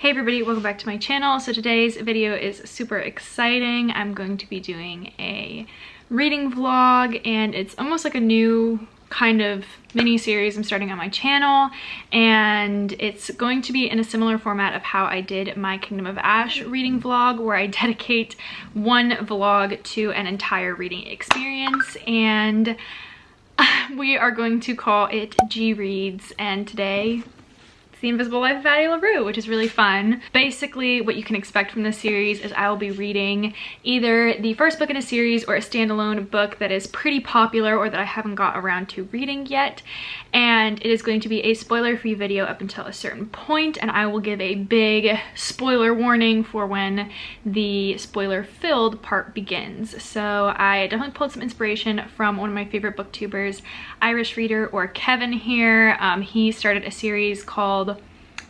Hey everybody, welcome back to my channel. So today's video is super exciting. I'm going to be doing a reading vlog, and it's almost like a new kind of mini series I'm starting on my channel, and it's going to be in a similar format of how I did my Kingdom of Ash reading vlog, where I dedicate one vlog to an entire reading experience, and we are going to call it G Reads, and today The Invisible Life of Addie LaRue, which is really fun. Basically, what you can expect from this series is I will be reading either the first book in a series or a standalone book that is pretty popular or that I haven't got around to reading yet. And it is going to be a spoiler-free video up until a certain point, and I will give a big spoiler warning for when the spoiler-filled part begins. So I definitely pulled some inspiration from one of my favorite booktubers, Irish Reader, or Kevin here. He started a series called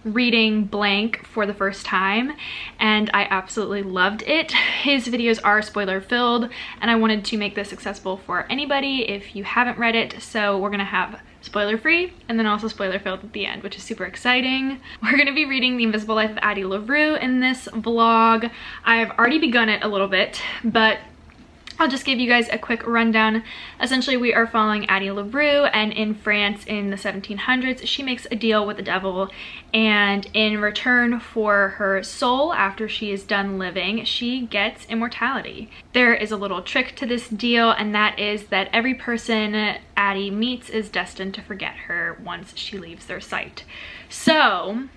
Reading Blank for the First Time, and I absolutely loved it. His videos are spoiler filled, and I wanted to make this accessible for anybody if you haven't read it. So we're gonna have spoiler free and then also spoiler filled at the end, which is super exciting. We're gonna be reading The Invisible Life of Addie LaRue in this vlog. I've already begun it a little bit, but I'll just give you guys a quick rundown. Essentially, we are following Addie LaRue, and in France in the 1700s, she makes a deal with the devil, and in return for her soul after she is done living, she gets immortality. There is a little trick to this deal, and that is that every person Addie meets is destined to forget her once she leaves their sight. So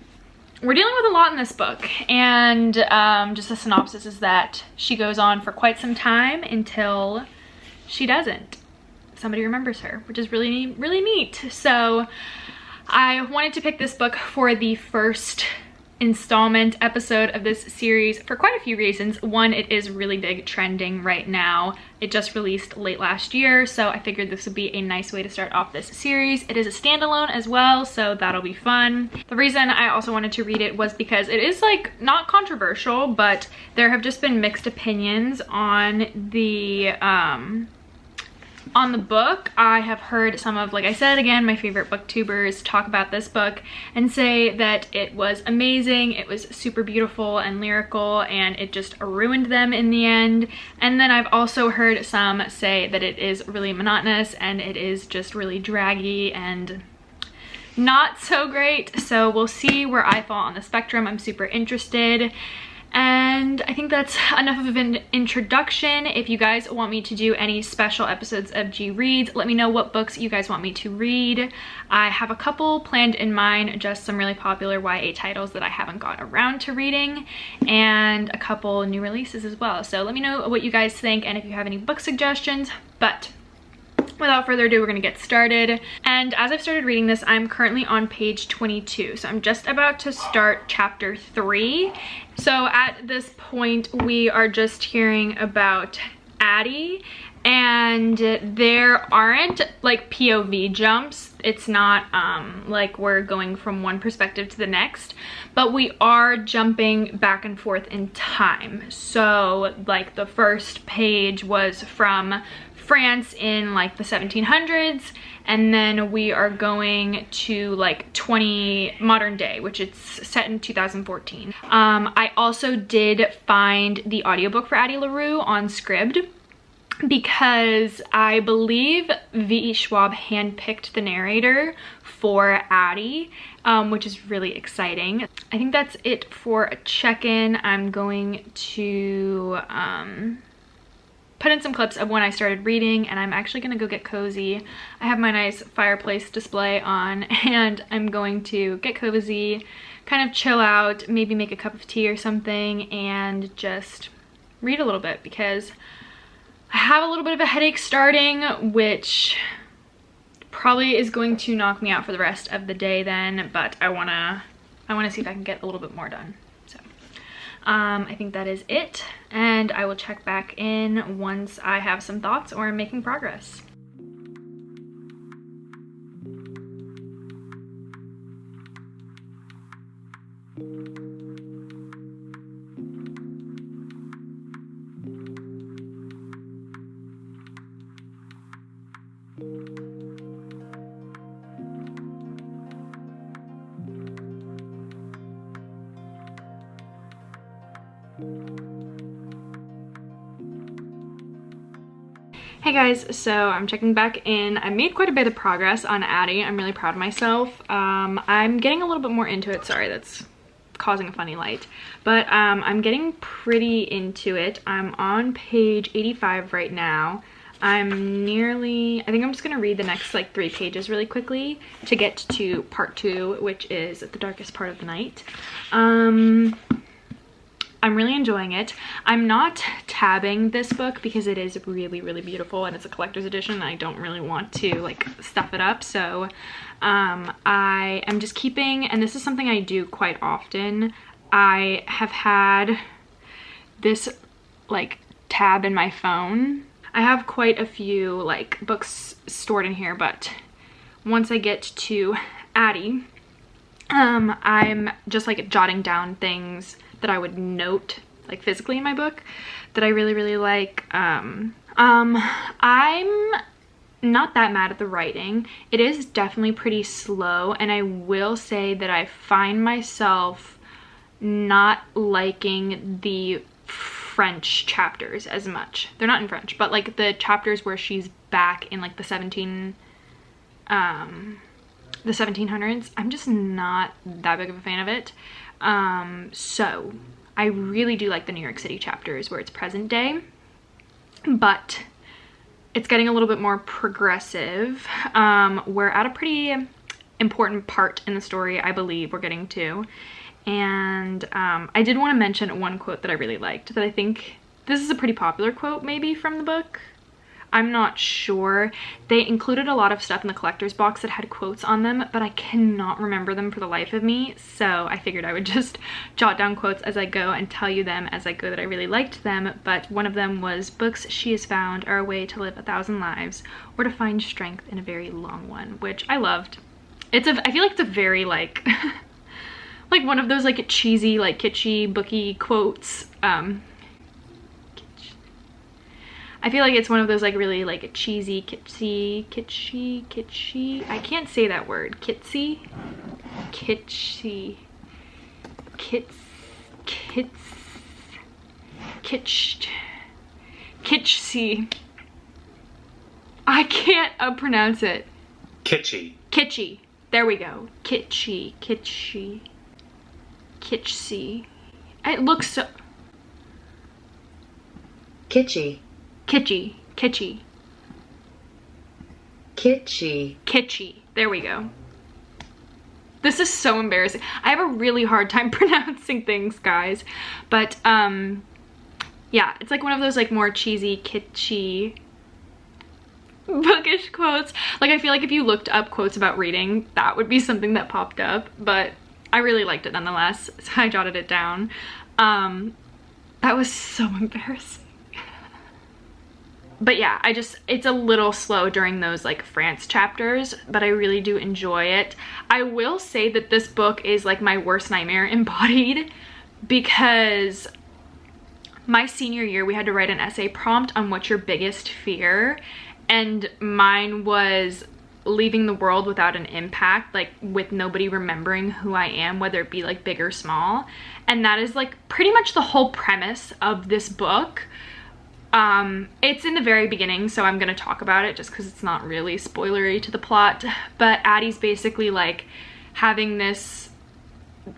we're dealing with a lot in this book, and just a synopsis is that she goes on for quite some time until she doesn't. Somebody remembers her, which is really, really neat. So I wanted to pick this book for the first installment episode of this series for quite a few reasons. One, it is really big trending right now. It just released late last year, so I figured this would be a nice way to start off this series. It is a standalone as well, so that'll be fun. The reason I also wanted to read it was because it is like not controversial, but there have just been mixed opinions on the book. I have heard some of, like I said again, my favorite booktubers talk about this book and say that it was amazing, it was super beautiful and lyrical, and it just ruined them in the end. And then I've also heard some say that it is really monotonous and it is just really draggy and not so great. So we'll see where I fall on the spectrum. I'm super interested. And I think that's enough of an introduction. If you guys want me to do any special episodes of G Reads, let me know what books you guys want me to read. I have a couple planned in mind, just some really popular YA titles that I haven't got around to reading, and a couple new releases as well. So let me know what you guys think and if you have any book suggestions. But without further ado, we're gonna get started. And as I've started reading this, I'm currently on page 22. So I'm just about to start chapter 3. So at this point, we are just hearing about Addie, and there aren't like POV jumps. It's not like we're going from one perspective to the next, but we are jumping back and forth in time. So like the first page was from France in like the 1700s, and then we are going to like modern day, which it's set in 2014. I also did find the audiobook for Addie LaRue on Scribd, because I believe V.E. Schwab handpicked the narrator for Addie, which is really exciting. I think that's it for a check-in. I'm going to put in some clips of when I started reading, and I'm actually gonna go get cozy. I have my nice fireplace display on, and I'm going to get cozy, kind of chill out, maybe make a cup of tea or something, and just read a little bit, because I have a little bit of a headache starting, which probably is going to knock me out for the rest of the day then, but I wanna see if I can get a little bit more done. So I think that is it, and I will check back in once I have some thoughts or am making progress. Hey guys, so I'm checking back in. I made quite a bit of progress on Addie. I'm really proud of myself. I'm getting a little bit more into it. Sorry, that's causing a funny light. But I'm getting pretty into it. I'm on page 85 right now. I think I'm just gonna read the next like 3 pages really quickly to get to part 2, which is the darkest part of the night. I'm really enjoying it. I'm not tabbing this book because it is really, really beautiful and it's a collector's edition and I don't really want to like stuff it up. So I am just keeping, and this is something I do quite often, I have had this like tab in my phone. I have quite a few like books stored in here, but once I get to Addie, I'm just like jotting down things that I would note like physically in my book that I really, really like. I'm not that mad at the writing. It is definitely pretty slow, and I will say that I find myself not liking the French chapters as much. They're not in French, but like the chapters where she's back in like the 1700s. I'm just not that big of a fan of it. So I really do like the New York City chapters where it's present day, but it's getting a little bit more progressive. We're at a pretty important part in the story, I believe we're getting to. And I did want to mention one quote that I really liked, that I think this is a pretty popular quote maybe from the book. I'm not sure. They included a lot of stuff in the collector's box that had quotes on them, but I cannot remember them for the life of me. So I figured I would just jot down quotes as I go and tell you them as I go that I really liked them. But one of them was, "Books she has found are a way to live 1,000 lives or to find strength in a very long one," which I loved. I feel like it's a very like, like one of those like cheesy, like kitschy, booky quotes. I feel like it's one of those like really like cheesy, kitschy, I can't say that word. Kitschy, kitschy. I can't pronounce it. Kitschy. There we go. Kitschy. It looks so... Kitschy. There we go. This is so embarrassing. I have a really hard time pronouncing things, guys. But, yeah, it's like one of those like more cheesy, kitschy, bookish quotes. Like I feel like if you looked up quotes about reading, that would be something that popped up. But I really liked it nonetheless, so I jotted it down. That was so embarrassing. But yeah, it's a little slow during those like France chapters, but I really do enjoy it. I will say that this book is like my worst nightmare embodied, because my senior year we had to write an essay prompt on what's your biggest fear, and mine was leaving the world without an impact, like with nobody remembering who I am, whether it be like big or small. And that is like pretty much the whole premise of this book. It's in the very beginning, so I'm gonna talk about it just because it's not really spoilery to the plot. But Addie's basically like having this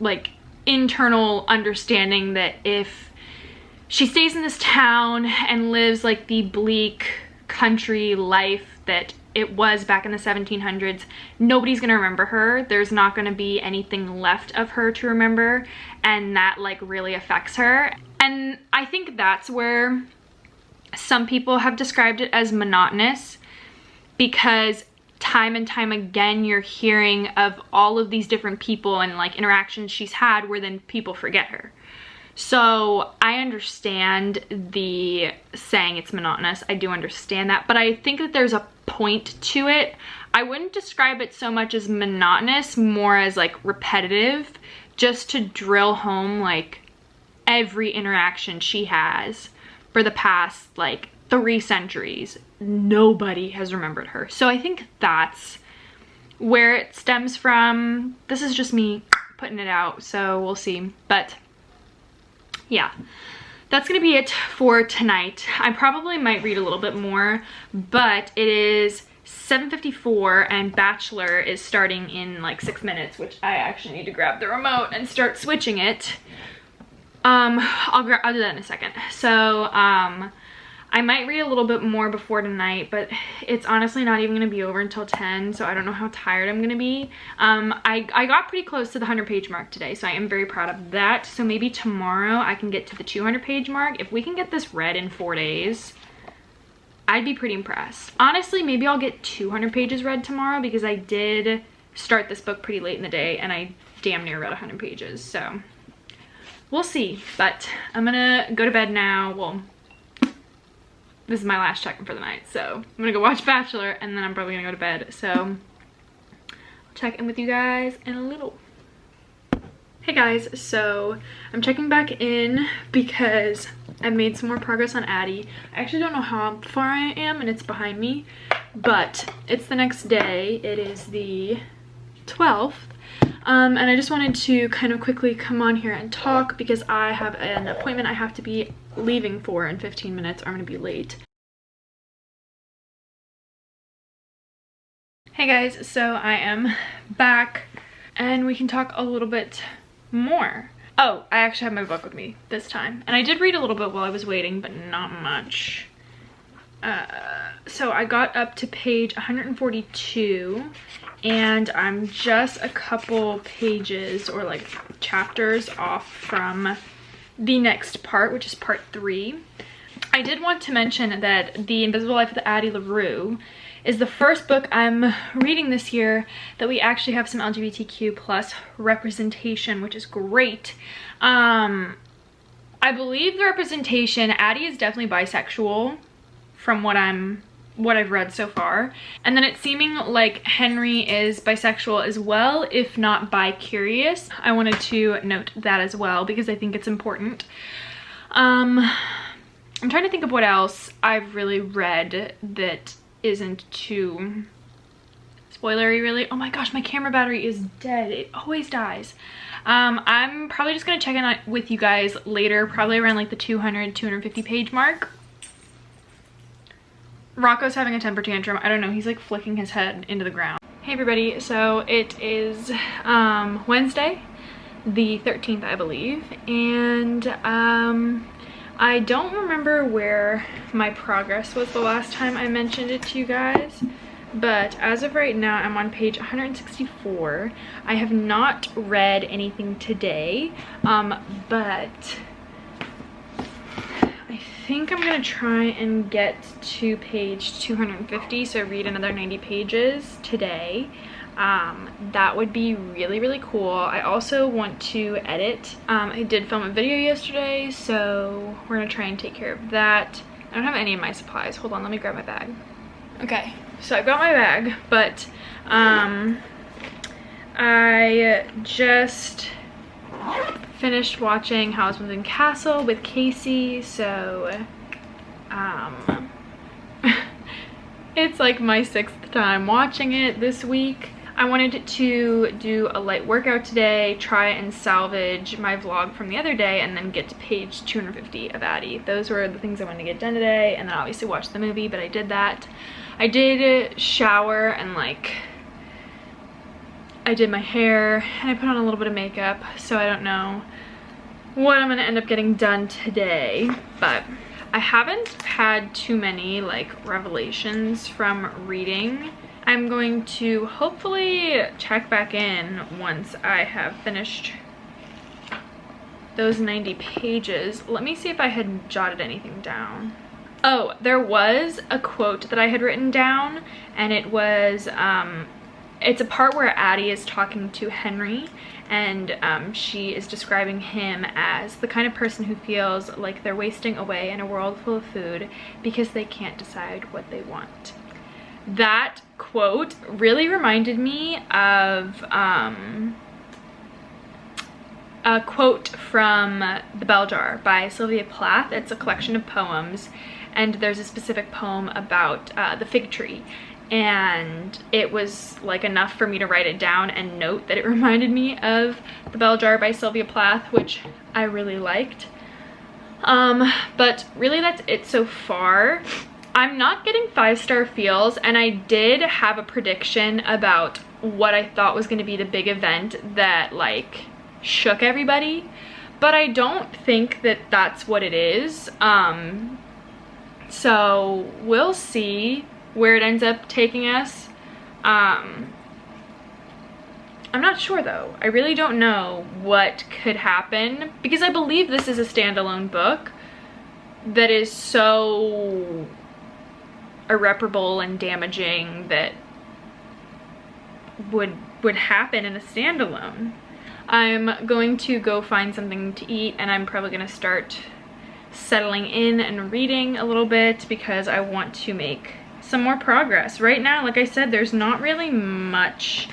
like internal understanding that if she stays in this town and lives like the bleak country life that it was back in the 1700s, nobody's gonna remember her. There's not gonna be anything left of her to remember, and that like really affects her. And I think that's where some people have described it as monotonous, because time and time again you're hearing of all of these different people and like interactions she's had where then people forget her. So I understand the saying it's monotonous. I do understand that, but I think that there's a point to it. I wouldn't describe it so much as monotonous, more as like repetitive, just to drill home like every interaction she has for the past like 3 centuries. Nobody has remembered her. So I think that's where it stems from. This is just me putting it out, so we'll see. But yeah, that's gonna be it for tonight. I probably might read a little bit more, but it is 7:54 and Bachelor is starting in like 6 minutes, which I actually need to grab the remote and start switching it. I'll do that in a second. So I might read a little bit more before tonight, but it's honestly not even gonna be over until 10, so I don't know how tired I'm gonna be. I got pretty close to the 100-page mark today, so I am very proud of that. So maybe tomorrow I can get to the 200-page mark. If we can get this read in 4 days, I'd be pretty impressed. Honestly, maybe I'll get 200 pages read tomorrow, because I did start this book pretty late in the day and I damn near read 100 pages, so we'll see. But I'm gonna go to bed now. Well, this is my last check-in for the night, so I'm gonna go watch Bachelor and then I'm probably gonna go to bed. So I'll check in with you guys in a little. Hey guys, so I'm checking back in because I've made some more progress on Addie. I actually don't know how far I am and it's behind me, but it's the next day. It is the 12th. And I just wanted to kind of quickly come on here and talk because I have an appointment I have to be leaving for in 15 minutes or I'm gonna be late. Hey guys, so I am back and we can talk a little bit more. Oh, I actually have my book with me this time. And I did read a little bit while I was waiting, but not much. So I got up to page 142 and I'm just a couple pages or like chapters off from the next part, which is part 3. I did want to mention that The Invisible Life of Addie LaRue is the first book I'm reading this year that we actually have some LGBTQ plus representation, which is great. I believe the representation, Addie is definitely bisexual from what I've read so far, and then it's seeming like Henry is bisexual as well, if not bi-curious. I wanted to note that as well because I think it's important. I'm trying to think of what else I've really read that isn't too spoilery, really. Oh my gosh, my camera battery is dead. It always dies. I'm probably just gonna check in with you guys later, probably around like the 250 page mark. Rocco's having a temper tantrum. I don't know, he's like flicking his head into the ground. Hey everybody, so it is Wednesday, the 13th, I believe, and I don't remember where my progress was the last time I mentioned it to you guys, but as of right now, I'm on page 164. I have not read anything today, but I think I'm gonna try and get to page 250, so read another 90 pages today. That would be really, really cool. I also want to edit. I did film a video yesterday, so we're gonna try and take care of that. I don't have any of my supplies. Hold on, let me grab my bag. Okay, so I've got my bag, but I just finished watching Housewives and Castle with Casey, so it's like my 6th time watching it this week. I wanted to do a light workout today, try and salvage my vlog from the other day, and then get to page 250 of Addie. Those were the things I wanted to get done today, and then obviously watch the movie, but I did that. I did shower and like I did my hair and I put on a little bit of makeup, so I don't know what I'm gonna end up getting done today, but I haven't had too many like revelations from reading. I'm going to hopefully check back in once I have finished those 90 pages. Let me see if I had jotted anything down. Oh, there was a quote that I had written down, and it was, it's a part where Addie is talking to Henry, and she is describing him as the kind of person who feels like they're wasting away in a world full of food because they can't decide what they want. That quote really reminded me of a quote from The Bell Jar by Sylvia Plath. It's a collection of poems, and there's a specific poem about the fig tree, and it was like enough for me to write it down and note that it reminded me of The Bell Jar by Sylvia Plath, which I really liked. But really that's it so far. I'm not getting 5-star feels, and I did have a prediction about what I thought was going to be the big event that like shook everybody, but I don't think that that's what it is. So we'll see where it ends up taking us. I'm not sure though. I really don't know what could happen, because I believe this is a standalone book that is so irreparable and damaging that would happen in a standalone. I'm going to go find something to eat, and I'm probably gonna start settling in and reading a little bit because I want to make some more progress. Right now, like I said, there's not really much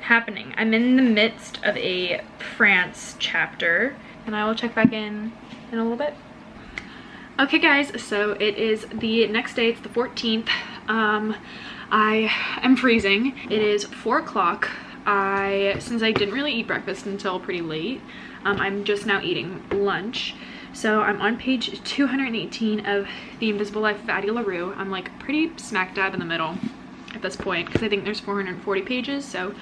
happening. I'm in the midst of a France chapter, and I will check back in a little bit. Okay guys, so it is the next day. It's the 14th. I am freezing. It is 4 o'clock. Since I didn't really eat breakfast until pretty late, I'm just now eating lunch. So I'm on page 218 of The Invisible Life of Addie LaRue. I'm like pretty smack dab in the middle at this point because I think there's 440 pages, so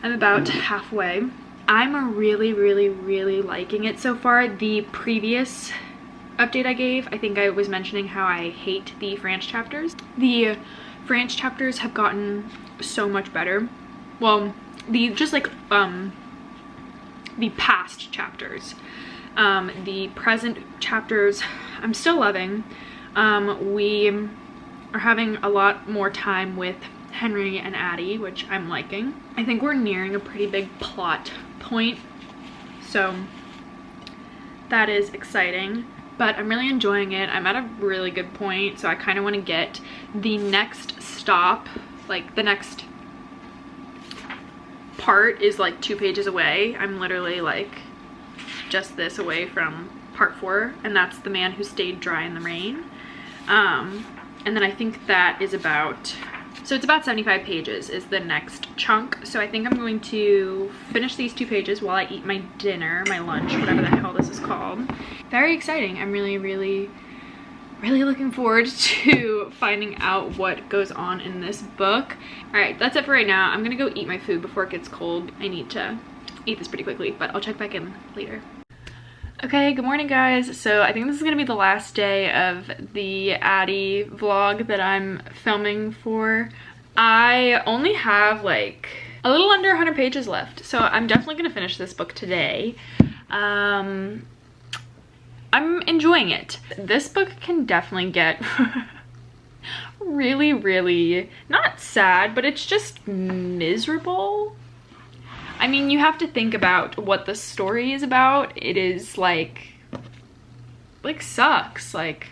I'm about halfway. I'm really, really, really liking it so far. The previous update I gave, I think I was mentioning how I hate the French chapters. The French chapters have gotten so much better. Well, the past chapters. The present chapters I'm still loving. We are having a lot more time with Henry and Addie, which I'm liking. I think we're nearing a pretty big plot point, so that is exciting. But I'm really enjoying it. I'm at a really good point, so I kind of want to get the next stop, like the next part is like 2 pages away. I'm literally like just this away from part 4, and that's The Man Who Stayed Dry in the Rain. And then I think that is about, so it's about 75 pages is the next chunk. So I think I'm going to finish these 2 pages while I eat my dinner, my lunch, whatever the hell this is called. Very exciting. I'm really, really, really looking forward to finding out what goes on in this book. All right, that's it for right now. I'm gonna go eat my food before it gets cold. I need to eat this pretty quickly, but I'll check back in later. Okay, good morning guys. So I think this is gonna be the last day of the Addie vlog that I'm filming for. I only have like a little under 100 pages left, so I'm definitely gonna finish this book today. I'm enjoying it. This book can definitely get really, really, not sad, but it's just miserable. I mean, you have to think about what the story is about. It is like sucks. Like,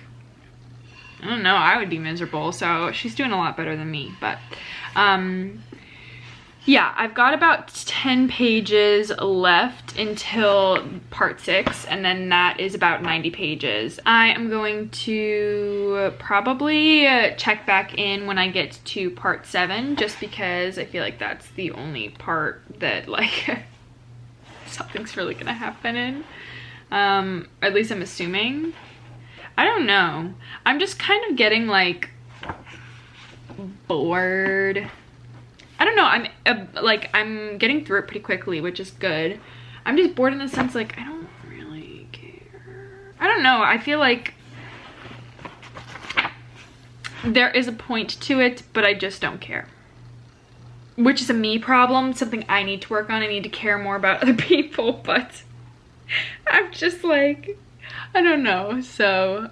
I don't know, I would be miserable, so she's doing a lot better than me. But yeah, I've got about 10 pages left until part 6, and then that is about 90 pages. I am going to probably check back in when I get to part 7, just because I feel like that's the only part that like something's really gonna happen in. Or at least I'm assuming. I don't know. I'm just kind of getting like bored. I don't know, I'm getting through it pretty quickly, which is good. I'm just bored in the sense like I don't really care. I don't know, I feel like there is a point to it, but I just don't care. Which is a me problem, something I need to work on. I need to care more about other people, but I'm just like, I don't know. So,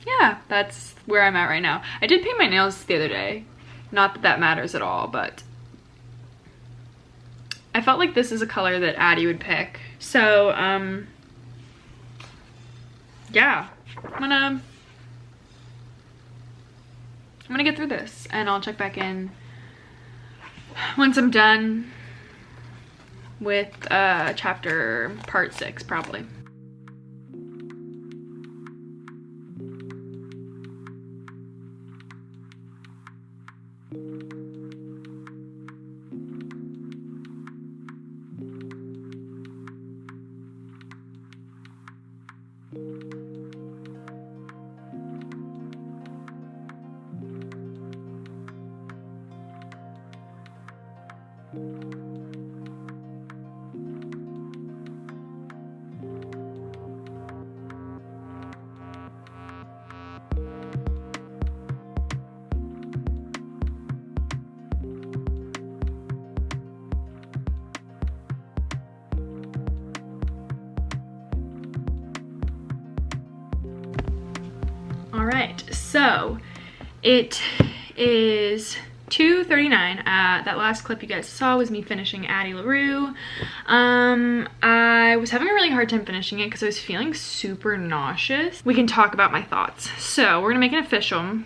yeah, that's where I'm at right now. I did paint my nails the other day. Not that that matters at all, but I felt like this is a color that Addie would pick. So, yeah, I'm gonna get through this, and I'll check back in once I'm done with chapter part 6, probably. Alright, so it is 2:39. That last clip you guys saw was me finishing Addie LaRue. I was having a really hard time finishing it because I was feeling super nauseous. We can talk about my thoughts. So we're gonna make it official.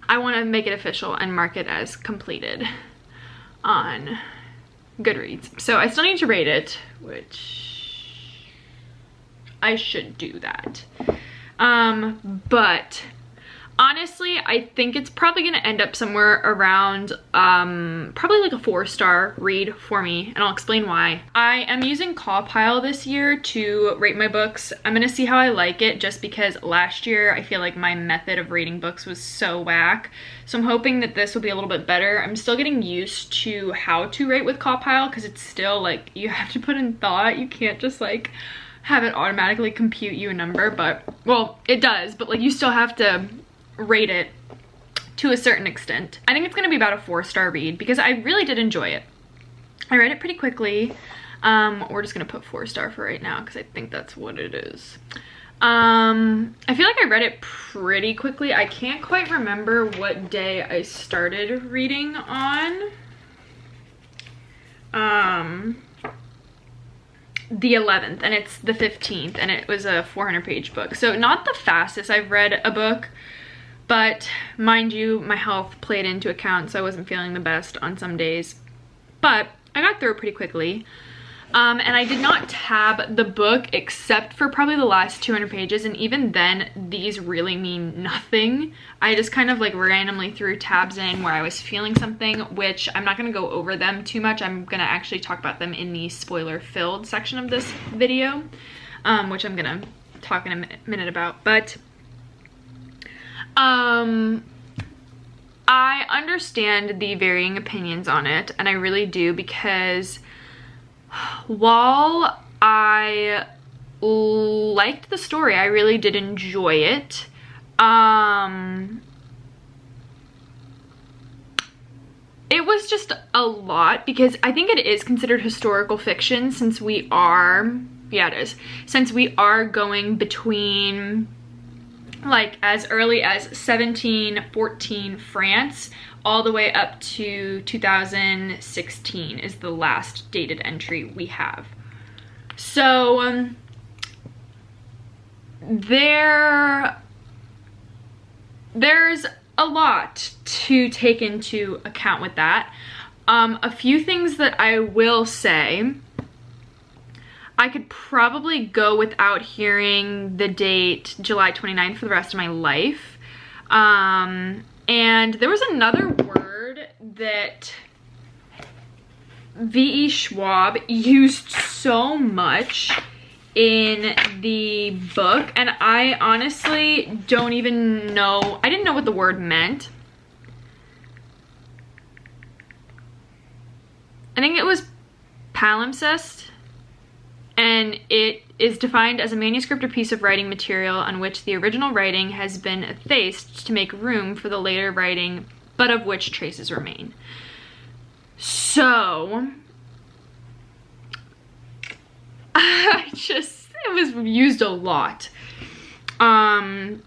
I want to make it official and mark it as completed on Goodreads. So I still need to rate it, which I should do that. But honestly, I think it's probably gonna end up somewhere around probably like a 4-star read for me, and I'll explain why. I am using CAWPILE this year to rate my books. I'm gonna see how I like it, just because last year I feel like my method of rating books was so whack. So I'm hoping that this will be a little bit better. I'm still getting used to how to rate with CAWPILE because it's still like you have to put in thought. You can't just like have it automatically compute you a number, but well, it does, but like you still have to rate it to a certain extent. I think it's gonna be about a 4-star read because I really did enjoy it. I read it pretty quickly. We're just gonna put 4-star for right now because I think that's what it is. I feel like I read it pretty quickly. I can't quite remember what day I started reading on. The 11th, and it's the 15th, and it was a 400-page book. So not the fastest I've read a book, but mind you, my health played into account, so I wasn't feeling the best on some days. But I got through it pretty quickly. And I did not tab the book except for probably the last 200 pages, and even then, these really mean nothing. I just kind of like randomly threw tabs in where I was feeling something, which I'm not gonna go over them too much. I'm gonna actually talk about them in the spoiler-filled section of this video, which I'm gonna talk in a minute about. But I understand the varying opinions on it, and I really do, because while I liked the story, I really did enjoy it. It was just a lot because I think it is considered historical fiction since we are, yeah, it is, since we are going between like as early as 1714 France all the way up to 2016 is the last dated entry we have. So there's a lot to take into account with that. A few things that I will say, I could probably go without hearing the date July 29th for the rest of my life. And there was another word that V.E. Schwab used so much in the book, and I honestly don't even know, I didn't know what the word meant. I think it was palimpsest, and it is defined as a manuscript or piece of writing material on which the original writing has been effaced to make room for the later writing, but of which traces remain. So, it was used a lot. Yeah,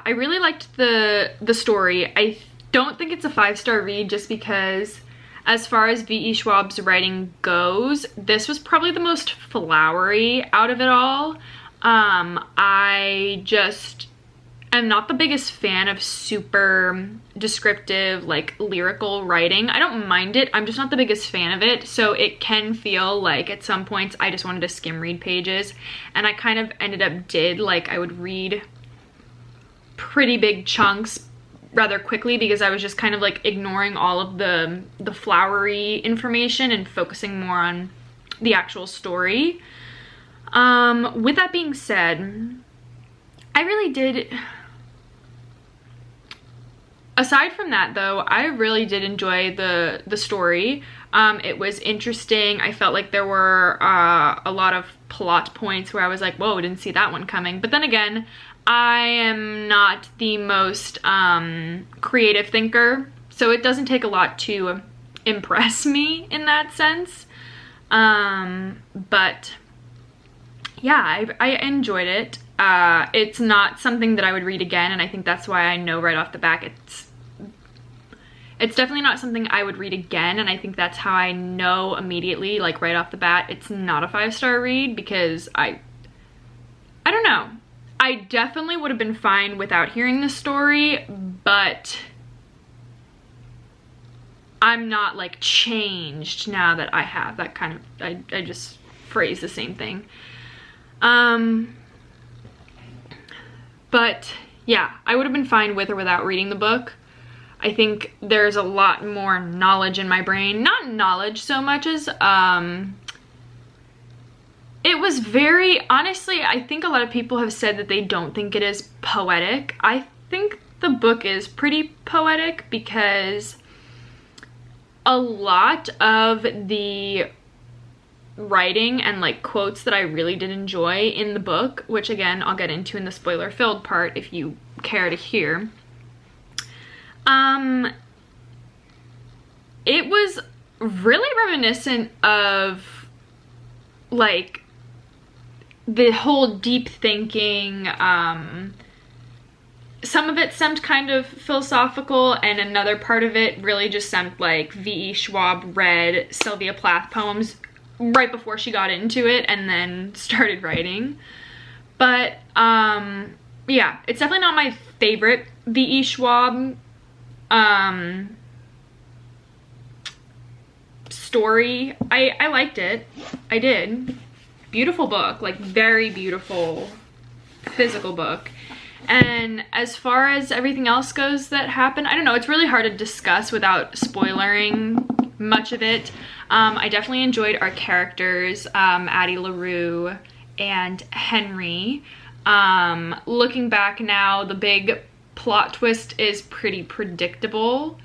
I really liked the story. I don't think it's a 5-star read just because as far as V.E. Schwab's writing goes, this was probably the most flowery out of it all. I just am not the biggest fan of super descriptive, like lyrical writing. I don't mind it, I'm just not the biggest fan of it. So it can feel like at some points I just wanted to skim read pages, and I kind of ended up like I would read pretty big chunks rather quickly because I was just kind of like ignoring all of the flowery information and focusing more on the actual story. With that being said, I really did, aside from that though, I really did enjoy the story. It was interesting. I felt like there were a lot of plot points where I was like, whoa, didn't see that one coming. But then again, I am not the most creative thinker, so it doesn't take a lot to impress me in that sense. But yeah, I enjoyed it. It's not something that I would read again, and I think that's why I know right off the back it's definitely not something I would read again, and I think that's how I know immediately, like right off the bat, it's not a 5-star read, because I don't know. I definitely would have been fine without hearing the story, but I'm not like changed now that I have that kind of, I just phrase the same thing. But yeah, I would have been fine with or without reading the book. I think there's a lot more knowledge in my brain. Not knowledge so much as, it was very, honestly, I think a lot of people have said that they don't think it is poetic. I think the book is pretty poetic because a lot of the writing and like quotes that I really did enjoy in the book, which again, I'll get into in the spoiler-filled part if you care to hear. It was really reminiscent of like the whole deep thinking, some of it seemed kind of philosophical, and another part of it really just seemed like V.E. Schwab read Sylvia Plath poems right before she got into it and then started writing. But yeah, it's definitely not my favorite V.E. Schwab story. I liked it. I did. Beautiful book, like very beautiful physical book. And as far as everything else goes that happened, I don't know, it's really hard to discuss without spoilering much of it. I definitely enjoyed our characters, Addie LaRue and Henry. Looking back now, the big plot twist is pretty predictable.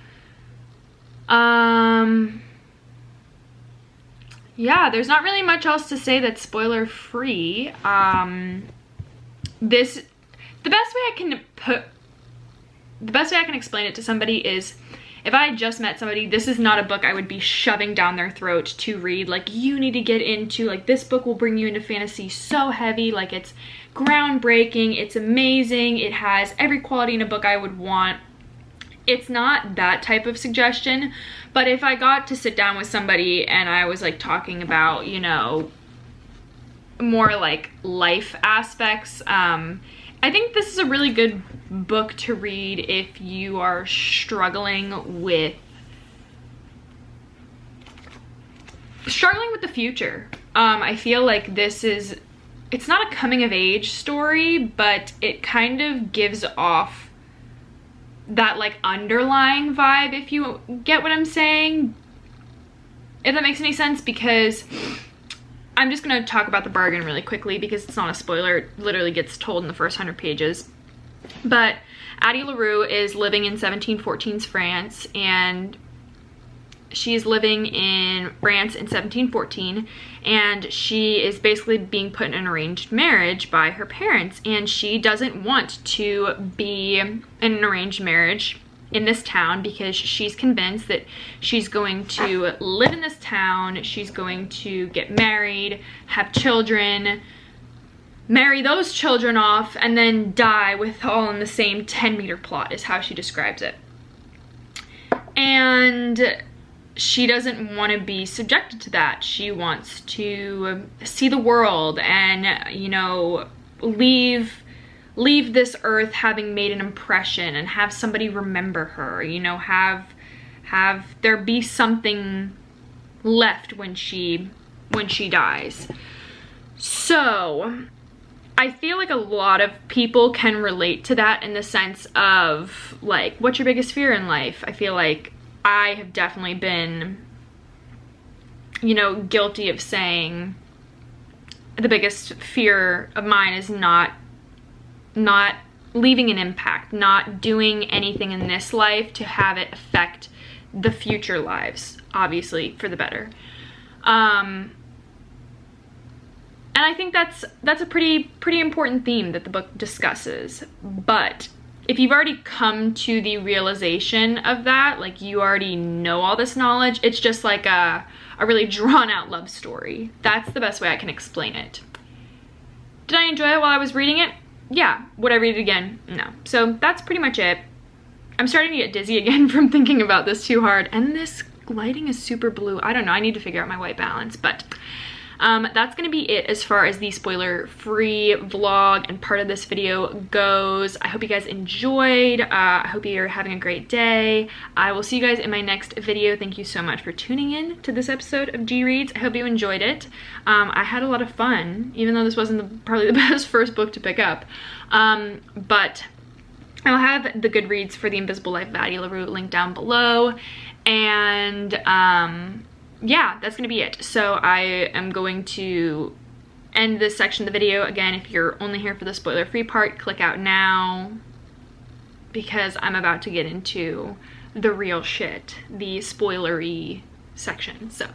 Yeah, there's not really much else to say that's spoiler free. The best way I can explain it to somebody is, if I just met somebody, this is not a book I would be shoving down their throat to read. Like, you need to get into, like, this book will bring you into fantasy so heavy. Like, it's groundbreaking, it's amazing, it has every quality in a book I would want. It's not that type of suggestion, but if I got to sit down with somebody and I was like talking about, you know, more like life aspects, I think this is a really good book to read if you are struggling with the future. I feel like it's not a coming of age story, but it kind of gives off that like underlying vibe, if you get what I'm saying, if that makes any sense, because I'm just gonna talk about the bargain really quickly because it's not a spoiler. It literally gets told in the first 100 pages. But Addie LaRue is living in 1714's France, and she's living in France in 1714, and she is basically being put in an arranged marriage by her parents, and she doesn't want to be in an arranged marriage in this town because she's convinced that she's going to live in this town, she's going to get married, have children, marry those children off, and then die with all in the same 10-meter plot is how she describes it. And she doesn't want to be subjected to that. She wants to see the world and, you know, leave this earth having made an impression and have somebody remember her, you know, have there be something left when she dies. So I feel like a lot of people can relate to that in the sense of like, what's your biggest fear in life? I feel like I have definitely been, you know, guilty of saying the biggest fear of mine is not leaving an impact, not doing anything in this life to have it affect the future lives, obviously for the better. And I think that's a pretty important theme that the book discusses. But if you've already come to the realization of that, like you already know all this knowledge, it's just like a really drawn out love story. That's the best way I can explain it. Did I enjoy it while I was reading it? Yeah. Would I read it again? No. So that's pretty much it. I'm starting to get dizzy again from thinking about this too hard. And this lighting is super blue. I don't know. I need to figure out my white balance. But that's going to be it as far as the spoiler-free vlog and part of this video goes. I hope you guys enjoyed. I hope you're having a great day. I will see you guys in my next video. Thank you so much for tuning in to this episode of G Reads. I hope you enjoyed it. I had a lot of fun, even though this wasn't probably the best first book to pick up. But I'll have the Goodreads for The Invisible Life of Addie LaRue linked down below. And yeah, that's gonna be it. So I am going to end this section of the video. Again, if you're only here for the spoiler-free part, click out now, because I'm about to get into the real shit, the spoilery section. So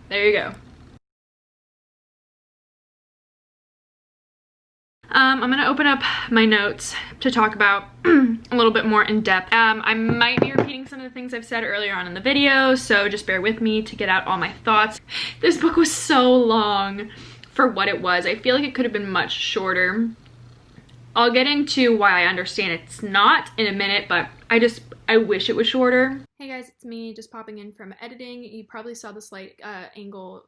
there you go. I'm gonna open up my notes to talk about a little bit more in depth. I might be repeating some of the things I've said earlier on in the video, so just bear with me to get out all my thoughts. This book was so long for what it was. I feel like it could have been much shorter. I'll get into why I understand it's not in a minute, but I wish it was shorter. Hey guys, it's me just popping in from editing. You probably saw the slight angle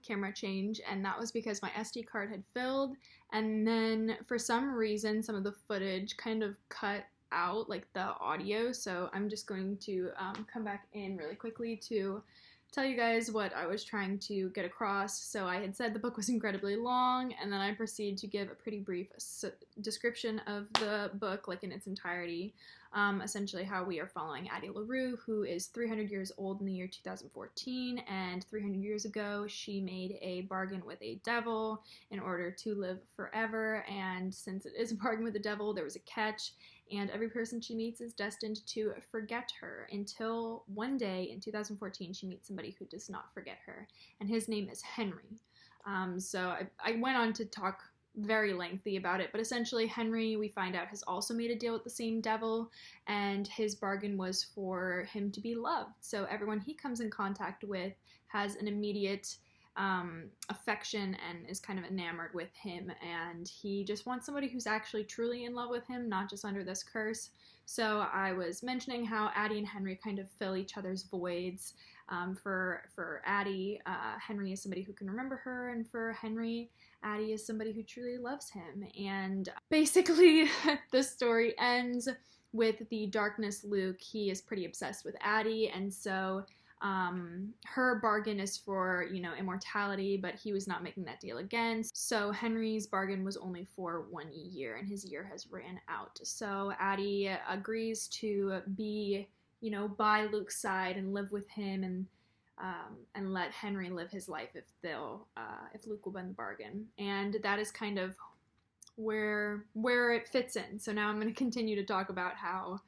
camera change, and that was because my SD card had filled, and then for some reason some of the footage kind of cut out, like the audio, so I'm just going to come back in really quickly to tell you guys what I was trying to get across. So I had said the book was incredibly long, and then I proceeded to give a pretty brief description of the book, like in its entirety. Essentially how we are following Addie LaRue, who is 300 years old in the year 2014, and 300 years ago she made a bargain with a devil in order to live forever, and since it is a bargain with the devil, there was a catch, and every person she meets is destined to forget her until one day in 2014 she meets somebody who does not forget her, and his name is Henry. So I went on to talk very lengthy about it, but essentially Henry, we find out, has also made a deal with the same devil, and his bargain was for him to be loved. So everyone he comes in contact with has an immediate affection and is kind of enamored with him, and he just wants somebody who's actually truly in love with him, not just under this curse. So I was mentioning how Addie and Henry kind of fill each other's voids. For Addie, Henry is somebody who can remember her, and for Henry, Addie is somebody who truly loves him. And basically the story ends with the Darkness Luke. He is pretty obsessed with Addie, and so her bargain is for, you know, immortality, but he was not making that deal again. So Henry's bargain was only for 1 year, and his year has ran out. So Addie agrees to be, you know, by Luke's side and live with him, and let Henry live his life if Luke will bend the bargain. And that is kind of where it fits in. So now I'm going to continue to talk about how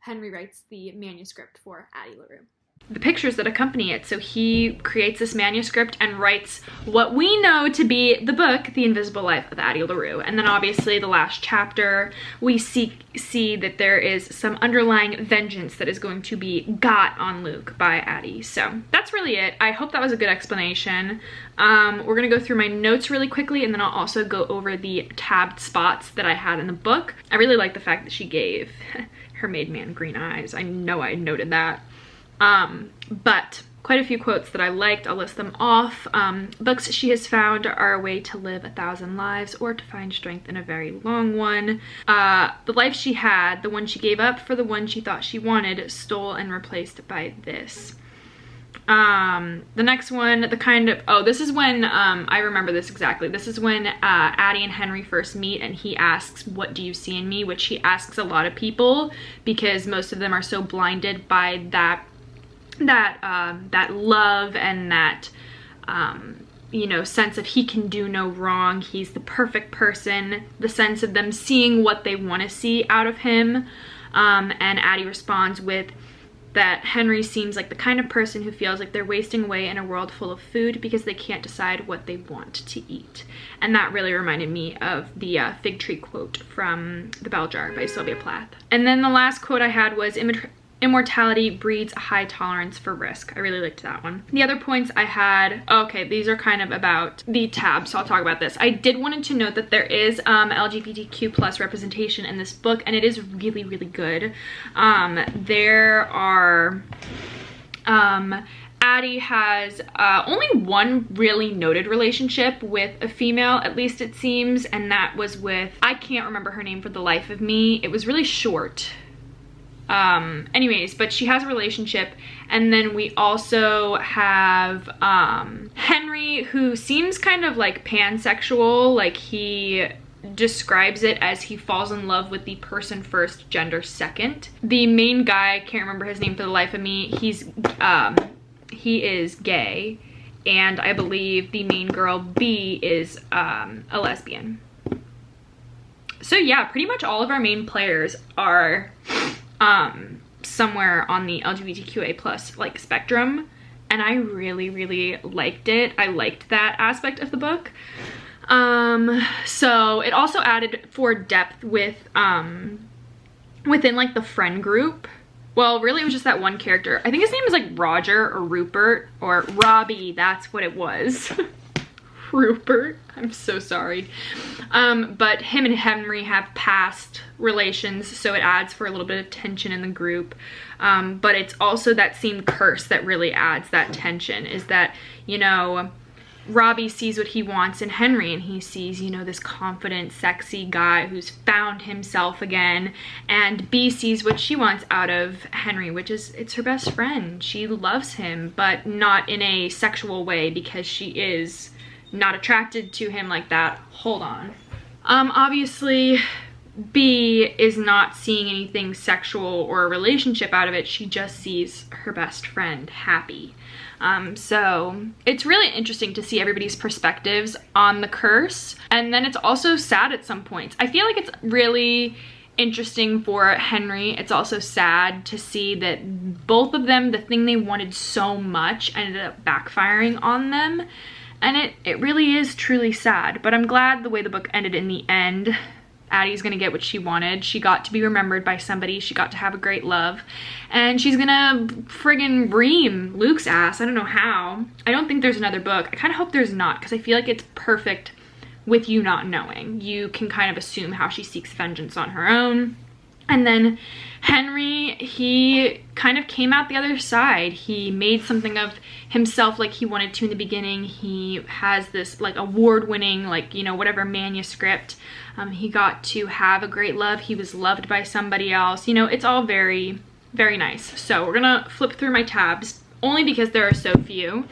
Henry writes the manuscript for Addie LaRue. The pictures that accompany it. So he creates this manuscript and writes what we know to be the book, The Invisible Life of Addie LaRue. And then obviously the last chapter, we see that there is some underlying vengeance that is going to be got on Luke by Addie. So that's really it. I hope that was a good explanation. We're gonna go through my notes really quickly, and then I'll also go over the tabbed spots that I had in the book. I really like the fact that she gave her maid man green eyes. I know I noted that. But quite a few quotes that I liked. I'll list them off. Books she has found are a way to live 1,000 lives, or to find strength in a very long one. The life she had, the one she gave up for the one she thought she wanted, stole and replaced by this. The next one, this is when, I remember this exactly. This is when Addie and Henry first meet, and he asks, "What do you see in me?" Which he asks a lot of people, because most of them are so blinded by that love and that you know, sense of he can do no wrong, he's the perfect person, the sense of them seeing what they want to see out of him. And Addie responds with that Henry seems like the kind of person who feels like they're wasting away in a world full of food because they can't decide what they want to eat. And that really reminded me of the fig tree quote from The Bell Jar by Sylvia Plath. And then the last quote I had was, immortality breeds a high tolerance for risk. I really liked that one. The other points I had, okay, these are kind of about the tab, so I'll talk about this. I did wanted to note that there is LGBTQ plus representation in this book, and it is really, really good. There are, Addie has only one really noted relationship with a female, at least it seems, and that was with, I can't remember her name for the life of me. It was really short. Anyways, but she has a relationship, and then we also have Henry, who seems kind of like pansexual. Like, he describes it as he falls in love with the person first, gender second. The main guy, I can't remember his name for the life of me, he is gay, and I believe the main girl B is a lesbian. So yeah, pretty much all of our main players are somewhere on the LGBTQA plus like spectrum, and I really, really liked it. I liked that aspect of the book. So it also added for depth with within like the friend group. Well, really it was just that one character. I think his name is like Roger or Rupert or Robbie, that's what it was. Rupert, I'm so sorry. But him and Henry have past relations, so it adds for a little bit of tension in the group. But it's also that same curse that really adds that tension, is that, you know, Robbie sees what he wants in Henry, and he sees, you know, this confident, sexy guy who's found himself again, and B sees what she wants out of Henry, which is, it's her best friend. She loves him, but not in a sexual way, because she is not attracted to him like that. Hold on. Obviously, B is not seeing anything sexual or a relationship out of it. She just sees her best friend happy. So it's really interesting to see everybody's perspectives on the curse. And then it's also sad at some points. I feel like it's really interesting for Henry. It's also sad to see that both of them, the thing they wanted so much ended up backfiring on them. And it really is truly sad, but I'm glad the way the book ended in the end. Addie's gonna get what she wanted. She got to be remembered by somebody. She got to have a great love. And she's gonna friggin' ream Luke's ass. I don't know how. I don't think there's another book. I kind of hope there's not, because I feel like it's perfect with you not knowing. You can kind of assume how she seeks vengeance on her own. And then Henry, he kind of came out the other side. He made something of himself like he wanted to in the beginning. He has this like award-winning, like, you know, whatever manuscript. He got to have a great love. He was loved by somebody else. You know, it's all very, very nice. So we're gonna flip through my tabs, only because there are so few.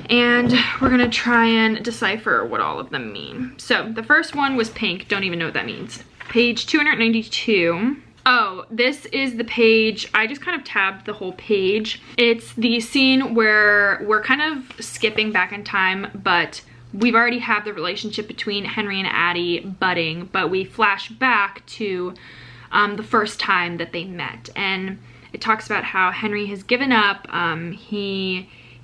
And we're gonna try and decipher what all of them mean. So the first one was pink. Don't even know what that means. Page 292. Oh, this is the page, I just kind of tabbed the whole page. It's the scene where we're kind of skipping back in time, but we've already had the relationship between Henry and Addie budding, but we flash back to the first time that they met. And it talks about how Henry has given up.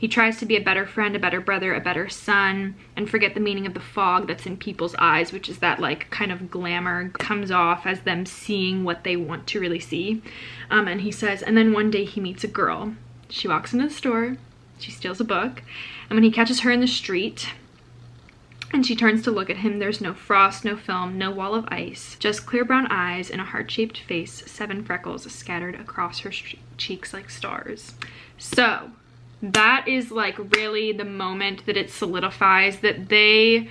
He tries to be a better friend, a better brother, a better son, and forget the meaning of the fog that's in people's eyes, which is that like kind of glamour comes off as them seeing what they want to really see. And he says, and then one day he meets a girl. She walks into the store, she steals a book, and when he catches her in the street, and she turns to look at him, there's no frost, no film, no wall of ice, just clear brown eyes and a heart-shaped face, 7 freckles scattered across her cheeks like stars. So that is like really the moment that it solidifies that they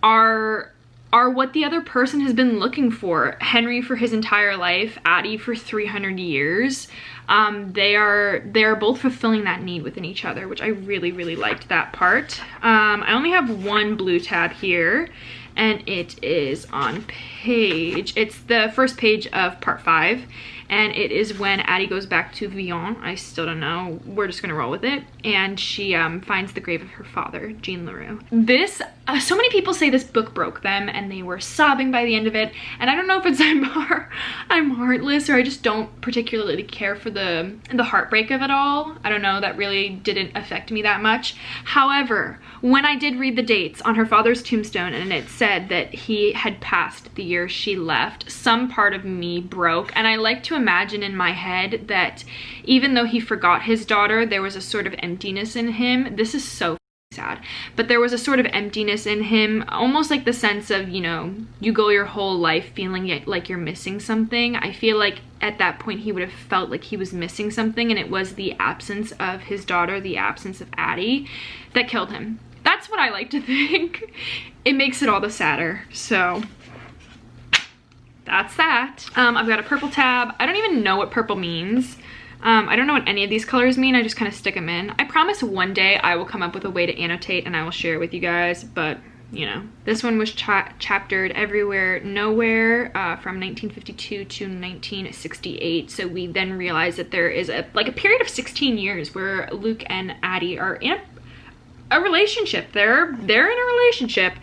are what the other person has been looking for. Henry for his entire life, Addie for 300 years. They are both fulfilling that need within each other, which I really, really liked that part. I only have one blue tab here, and it is on it's the first page of part 5, and it is when Addie goes back to Vion. I still don't know, we're just gonna roll with it, and she finds the grave of her father, Jean LaRue. This, so many people say this book broke them and they were sobbing by the end of it, and I don't know if it's I'm heartless, or I just don't particularly care for the heartbreak of it all. I don't know, that really didn't affect me that much. However, when I did read the dates on her father's tombstone and it said that he had passed the year she left, some part of me broke, and I like to imagine in my head that even though he forgot his daughter, there was a sort of emptiness in him. This is so sad, but there was a sort of emptiness in him, almost like the sense of, you know, you go your whole life feeling like you're missing something. I feel like at that point he would have felt like he was missing something, and it was the absence of his daughter, the absence of Addie, that killed him. That's what I like to think. It makes it all the sadder. So that's that. I've got a purple tab. I don't even know what purple means. I don't know what any of these colors mean. I just kind of stick them in. I promise one day I will come up with a way to annotate and I will share it with you guys, but you know. This one was chaptered Everywhere Nowhere from 1952 to 1968. So we then realized that there is a period of 16 years where Luke and Addie are in a relationship. They're in a relationship.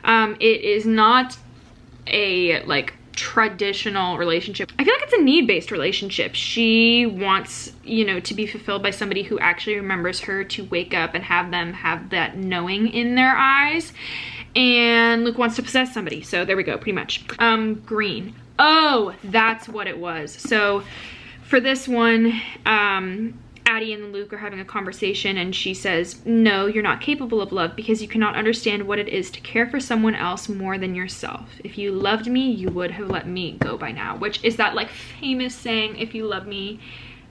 It is not a traditional relationship. I feel like it's a need-based relationship. She wants, you know, to be fulfilled by somebody who actually remembers her, to wake up and have them have that knowing in their eyes. And Luke wants to possess somebody. So there we go, pretty much. Green. Oh, that's what it was. So for this one, Addie and Luke are having a conversation, and she says, no, you're not capable of love because you cannot understand what it is to care for someone else more than yourself. If you loved me, you would have let me go by now, which is that famous saying, if you love me,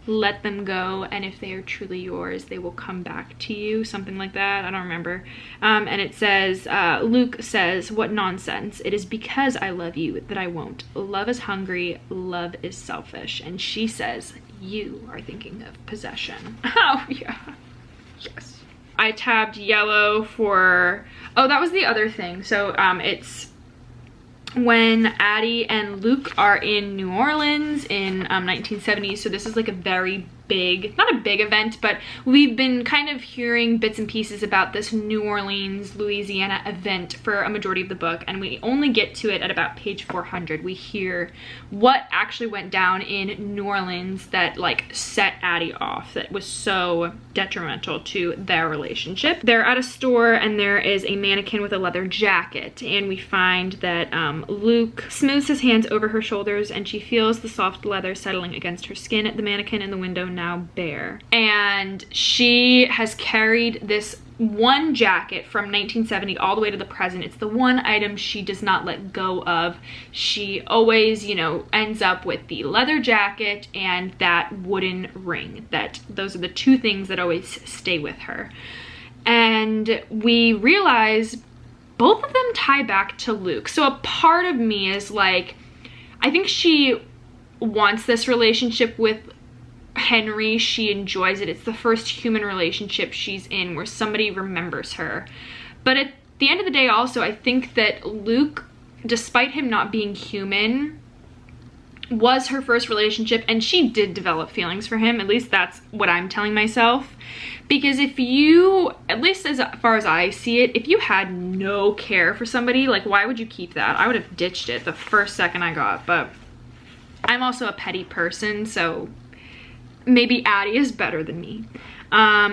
let them go, and if they are truly yours, they will come back to you, something like that. I don't remember. And it says, Luke says, what nonsense. It is because I love you that I won't. Love is hungry, love is selfish. And she says, you are thinking of possession. Oh yeah, yes. I tabbed yellow for, oh, that was the other thing. So it's when Addie and Luke are in New Orleans in 1970. So this is a very big, not a big event, but we've been kind of hearing bits and pieces about this New Orleans, Louisiana event for a majority of the book, and we only get to it at about page 400. We hear what actually went down in New Orleans that set Addie off, that was so detrimental to their relationship. They're at a store and there is a mannequin with a leather jacket, and we find that Luke smooths his hands over her shoulders and she feels the soft leather settling against her skin. The mannequin in the window now bare, and she has carried this one jacket from 1970 all the way to the present. It's the one item she does not let go of. She always, you know, ends up with the leather jacket and that wooden ring. Those are the two things that always stay with her. And we realize both of them tie back to Luke. So a part of me is I think she wants this relationship with Henry. She enjoys it. It's the first human relationship she's in where somebody remembers her. But at the end of the day also, I think that Luke, despite him not being human, was her first relationship, and she did develop feelings for him. At least that's what I'm telling myself. Because if you, at least as far as I see it, if you had no care for somebody, why would you keep that? I would have ditched it the first second I got. But I'm also a petty person, so maybe Addie is better than me.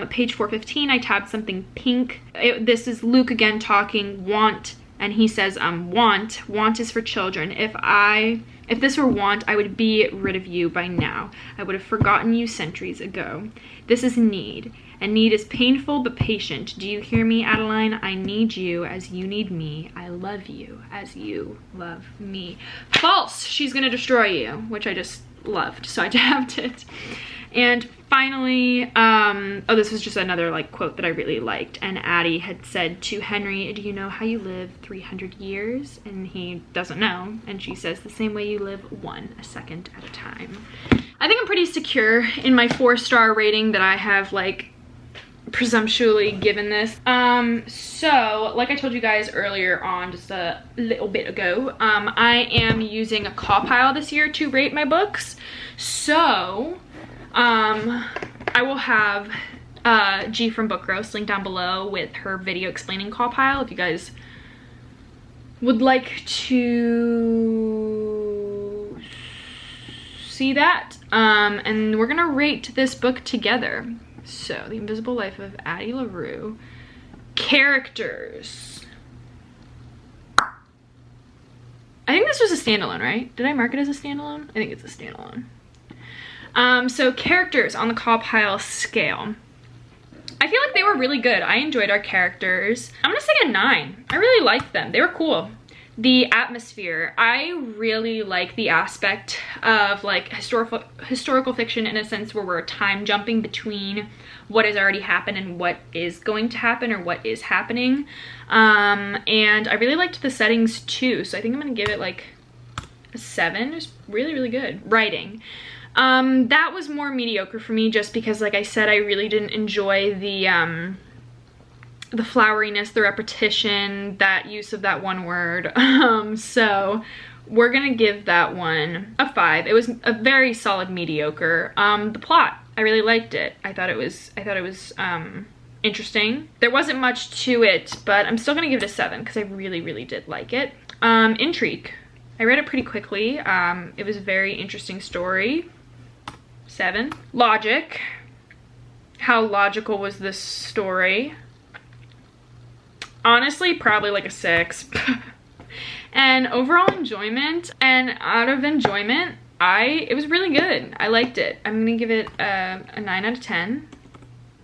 Page 415, I tabbed something pink. This is Luke again talking, want, and he says, want is for children. If this were want, I would be rid of you by now. I would have forgotten you centuries ago. This is need, and need is painful but patient. Do you hear me, Adeline? I need you as you need me. I love you as you love me. False! She's gonna destroy you, which I just loved, so I tabbed it. And finally, oh, this was just another quote that I really liked, and Addie had said to Henry, do you know how you live 300 years? And he doesn't know, and she says, the same way you live one, a second at a time. I think I'm pretty secure in my 4-star rating that I have presumptuously given this. So like I told you guys earlier on, just a little bit ago, I am using a CAWPILE this year to rate my books. So I will have G from Book Roast linked down below with her video explaining CAWPILE if you guys would like to see that. And we're gonna rate this book together. So, The Invisible Life of Addie LaRue. Characters. I think this was a standalone, right? Did I mark it as a standalone? I think it's a standalone. So characters on the CAWPILE scale. I feel like they were really good. I enjoyed our characters. I'm gonna say a 9. I really liked them. They were cool. The atmosphere. I really like the aspect of like historical fiction in a sense where we're time jumping between what has already happened and what is going to happen or what is happening. And I really liked the settings too. So I think I'm gonna give it like a 7. It was really, really good. Writing. That was more mediocre for me just because, like I said, I really didn't enjoy the floweriness, the repetition, that use of that one word. So we're gonna give that one a 5. It was a very solid mediocre. The plot, I really liked it. I thought it was interesting. There wasn't much to it, but I'm still gonna give it a 7 because I really, really did like it. Intrigue. I read it pretty quickly. It was a very interesting story. 7. Logic. How logical was this story? Honestly, probably like a 6. And overall enjoyment, and out of enjoyment, it was really good. I liked it. I'm gonna give it a 9 out of 10.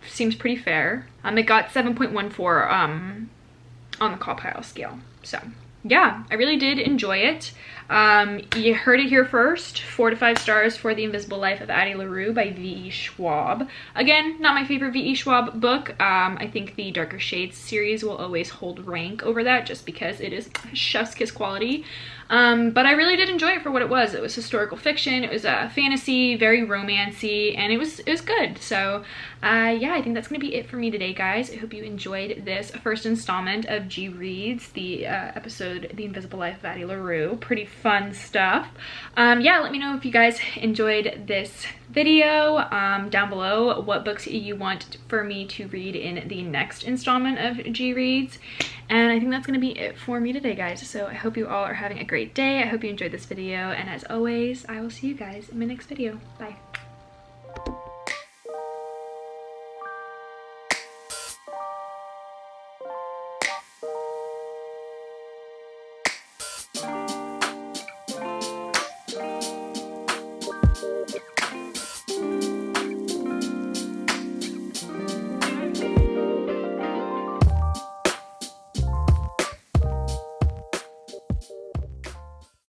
Seems pretty fair. It got 7.14 on the CAWPILE scale. So yeah, I really did enjoy it. You heard it here first. 4 to 5 stars for The Invisible Life of Addie LaRue by V.E. Schwab. Again, not my favorite V.E. Schwab book. I think the Darker Shades series will always hold rank over that just because it is chef's kiss quality. But I really did enjoy it for what it was. It was historical fiction, it was fantasy, very romancy, and it was good. So yeah, I think that's gonna be it for me today, guys. I hope you enjoyed this first installment of G Reads, the episode The Invisible Life of Addie LaRue. Pretty fun stuff. Yeah, let me know if you guys enjoyed this video down below, what books you want for me to read in the next installment of G Reads. And I think that's gonna be it for me today, guys. So I hope you all are having a great day. I hope you enjoyed this video, and as always, I will see you guys in my next video. Bye.